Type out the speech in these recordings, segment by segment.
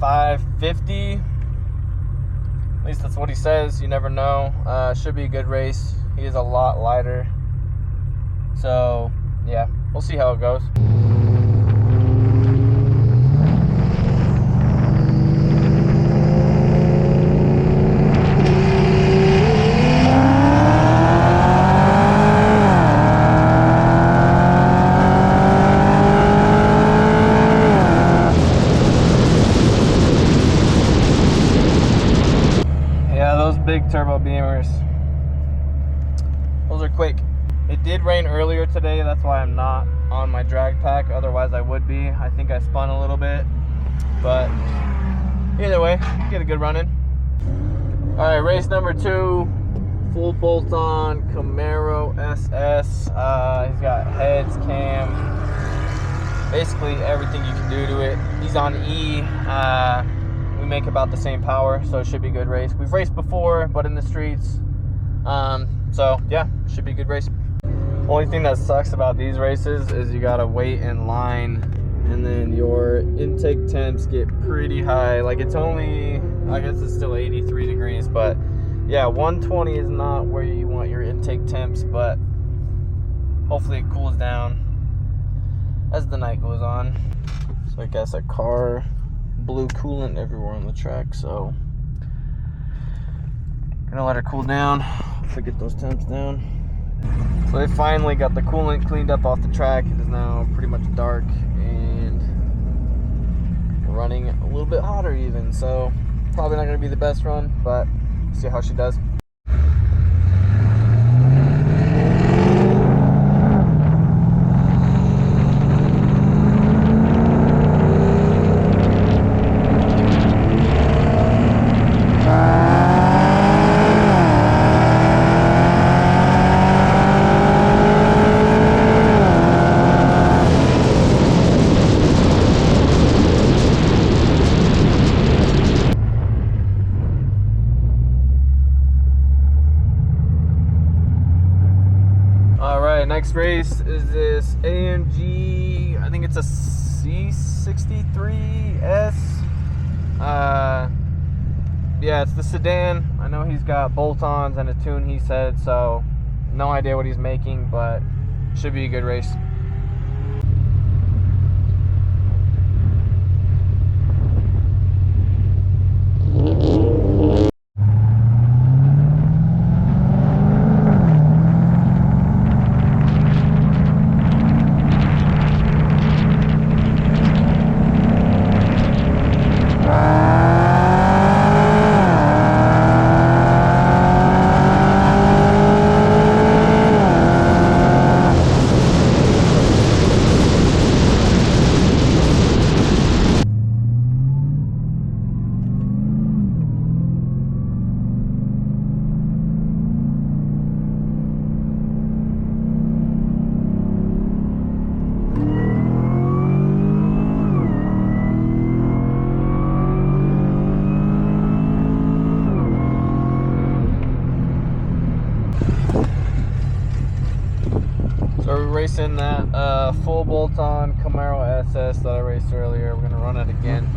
550. At least that's what he says. You never know. Should be a good race. He is a lot lighter. So, yeah, we'll see how it goes. Big turbo beamers, those are quick. It did rain earlier today, that's why I'm not on my drag pack, otherwise I would be. I think I spun a little bit, but either way, get a good run in. All right, race number 2, full bolt-on Camaro SS. He's got heads, cam, basically everything you can do to it. He's on E. We make about the same power, so it should be a good race. We've raced before, but in the streets. So yeah, should be a good race. Only thing that sucks about these races is you gotta wait in line, and then your intake temps get pretty high. Like, it's only, I guess it's still 83 degrees, but yeah, 120 is not where you want your intake temps, but hopefully it cools down as the night goes on. So I guess a car blew coolant everywhere on the track, so gonna let her cool down. Hopefully get those temps down. So they finally got the coolant cleaned up off the track. It is now pretty much dark and running a little bit hotter even, so probably not gonna be the best run, but see how she does. Next race is this AMG, I think it's a C63S. Yeah, it's the sedan. I know he's got bolt-ons and a tune, he said, so no idea what he's making, but should be a good race. Racing that full bolt-on Camaro SS that I raced earlier. We're gonna run it again.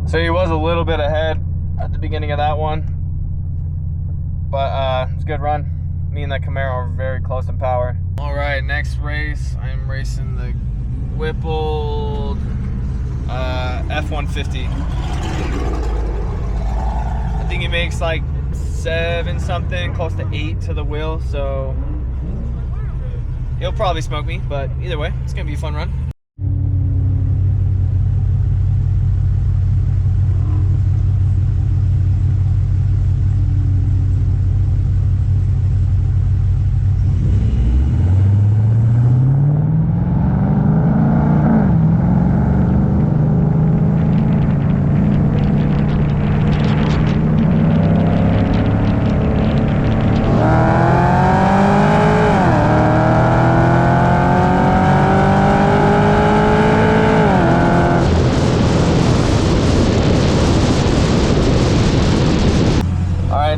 So he was a little bit ahead at the beginning of that one, but it's a good run. Me and that Camaro are very close in power. All right, next race, I'm racing the Whippled F-150. I think he makes like 7 something, close to 8 to the wheel, so he'll probably smoke me, but either way, it's gonna be a fun run.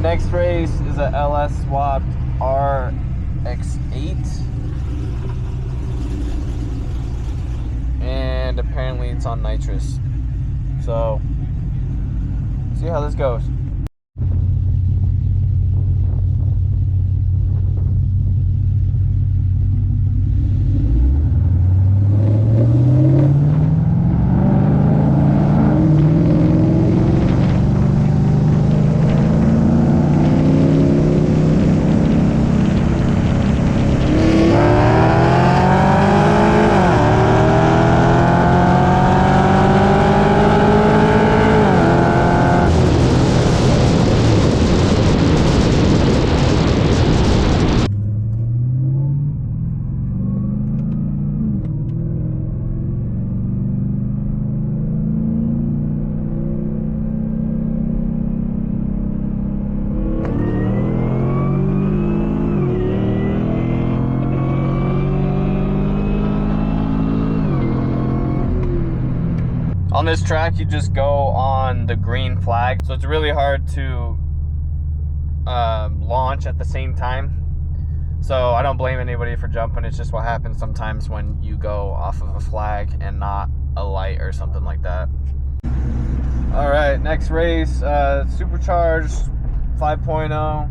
Next race is a LS swapped RX8, and apparently it's on nitrous, so see how this goes. On this track, you just go on the green flag, so it's really hard to launch at the same time. So I don't blame anybody for jumping. It's just what happens sometimes when you go off of a flag and not a light or something like that. All right, next race, Supercharged 5.0.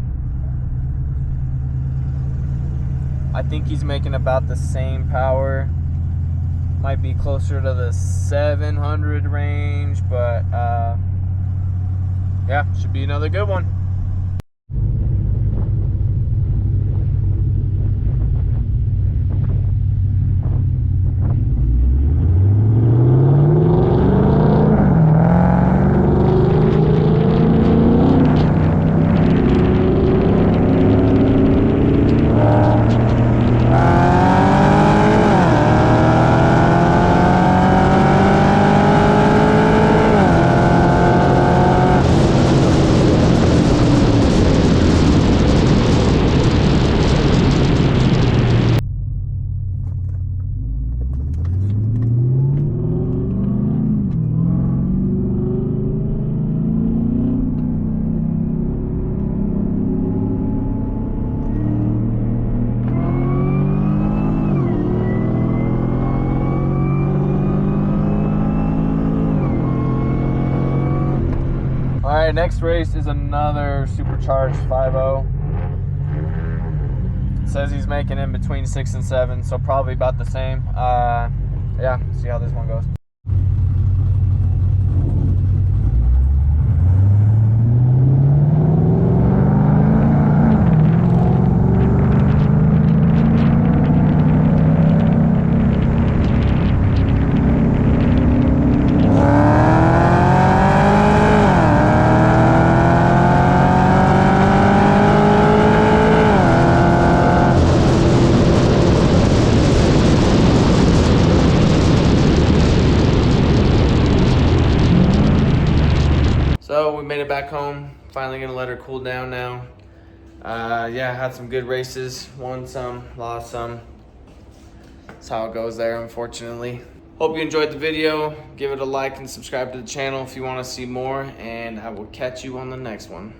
I think he's making about the same power. Might be closer to the 700 range, but yeah, should be another good one. All right, next race is another Supercharged 5.0. Says he's making in between 6 and 7, so probably about the same. Yeah, see how this one goes. So we made it back home. Finally gonna let her cool down now. Yeah, had some good races. Won some, lost some. That's how it goes there, unfortunately. Hope you enjoyed the video. Give it a like and subscribe to the channel if you want to see more, and I will catch you on the next one.